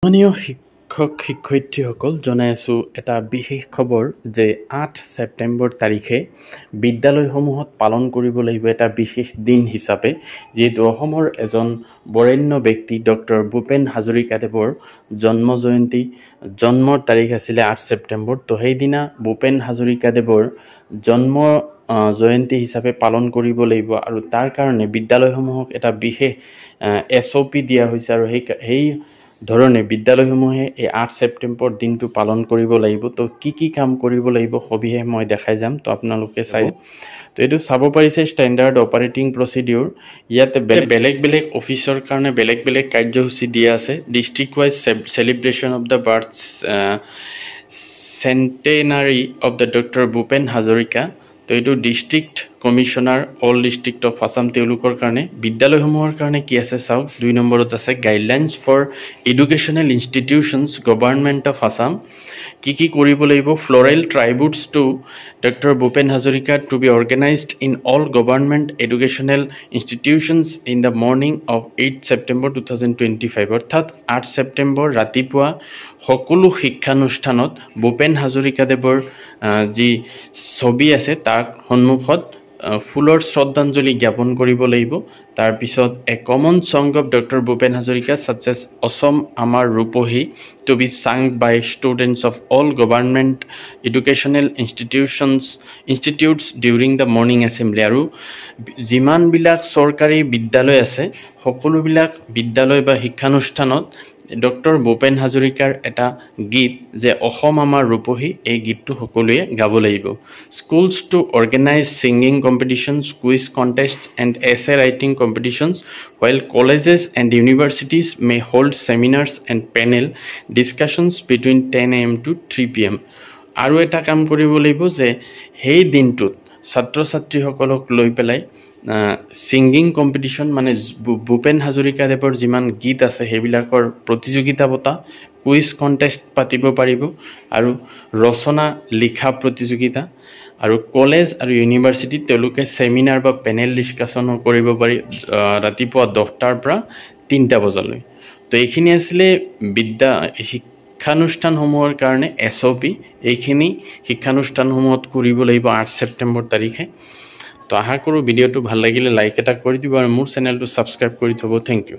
মাননীয় শিক্ষক শিক্ষয়িত্ৰীসকল জনাই আছো এটা বিশেষ খবৰ যে 8 ছেপ্টেম্বৰ তাৰিখে বিদ্যালয়সমূহত পালন কৰিব লাগিব এটা বিশেষ দিন হিচাপে যেহেতু অসমৰ এজন বৰেণ্য ব্যক্তি ডক্টৰ ভূপেন হাজৰিকাদেৱৰ জন্মৰ তাৰিখ আছিল 8 ছেপ্টেম্বৰ তো সেইদিনা ভূপেন হাজৰিকাদেৱৰ জন্ম জয়ন্তী হিচাপে পালন কৰিব লাগিব আৰু তাৰ কাৰণে বিদ্যালয়সমূহক এটা বিশেষ SOP দিয়া হৈছে আৰু সেই ধৰণে বিদ্যালয়সমূহে এই 8 ছেপ্টেম্বৰ দিনটো পালন কৰিব লাগিব তো কি কাম কৰিব লাগিব সবিহে মই দেখাই যাম তো আপোনালোকে চাই তো এইটো চাব পাৰিছে ষ্টেণ্ডাৰ্ড অপাৰেটিং প্ৰচিডিউৰ ইয়াতে বেলেগ অফিচৰ কাৰণে বেলেগ কাৰ্যসূচী দিয়া আছে district wise celebration of the birth centenary of the doctor Bhupen Hazarika তো এইটো district commissioner all district of Assam তেওঁলোকৰ কাৰণে বিদ্যালয়সমূহৰ কাৰণে কি আছে চাওক 2 নম্বৰত আছে guidelines for educational institutions government of Assam কি কৰিব লাগিব floral tributes to doctor Bhupen Hazarika to be organised in all government educational institutions in the morning of 8 September 2025 অৰ্থাৎ 8 ছেপ্টেম্বৰ ৰাতিপুৱা সকলো শিক্ষানুষ্ঠানত ভূপেন হাজৰিকাদেৱৰ যি ছবি আছে তাৰ সন্মুখত ফুলৰ শ্ৰদ্ধাঞ্জলি জ্ঞাপন কৰিব লাগিব তাৰ পিছত এ কমন সং of doctor Bhupen Hazarika such as Assam আমাৰ ৰূপহী to be sung by students of all government educational institutes during the morning assembly আৰু যিমান বিলাক চৰকাৰী বিদ্যালয় আছে সকলো বিলাক বিদ্যালয় বা শিক্ষানুষ্ঠানত ডক্টৰ ভূপেন হাজৰিকাৰ এটা গীত যে অসম আমাৰ ৰূপহী এই গীতটো সকলোৱে গাব লাগিব schools to organise singing competitions quiz contest and essay writing competitions while colleges and universities may hold seminars and panel discussions between 10 AM to 3 PM আৰু এটা কাম কৰিব লাগিব যে সেই দিনটোত ছাত্ৰ ছাত্ৰীসকলক লৈ পেলাই সিংগিং কম্পিটিশন মানে ভূপেন হাজৰিকাদেৱৰ যিমান গীত আছে হেবিলাকৰ প্ৰতিযোগিতা পতা কুইজ কন্টেস্ট পাতিব পাৰিব আৰু ৰচনা লিখা প্ৰতিযোগিতা আৰু কলেজ আৰু ইউনিভাৰ্সিটি তেওঁলোকে সেমিনাৰ বা পেনেল ডিসকাশন কৰিব পাৰি ৰাতিপুৱা 10টাৰ পৰা 3টা বজালৈ তো এইখিনি আছিল শিক্ষানুষ্ঠানসমূহৰ কাৰণে SOP এইখিনি শিক্ষানুষ্ঠানসমূহত কৰিব লাগিব 8 ছেপ্টেম্বৰ তাৰিখে তো আশা কৰো ভিডিওটো ভাল লাগিলে লাইক এটা কৰি দিব আৰু মোৰ চেনেলটো সাবস্ক্ৰাইব কৰি থব থ্যাংক ইউ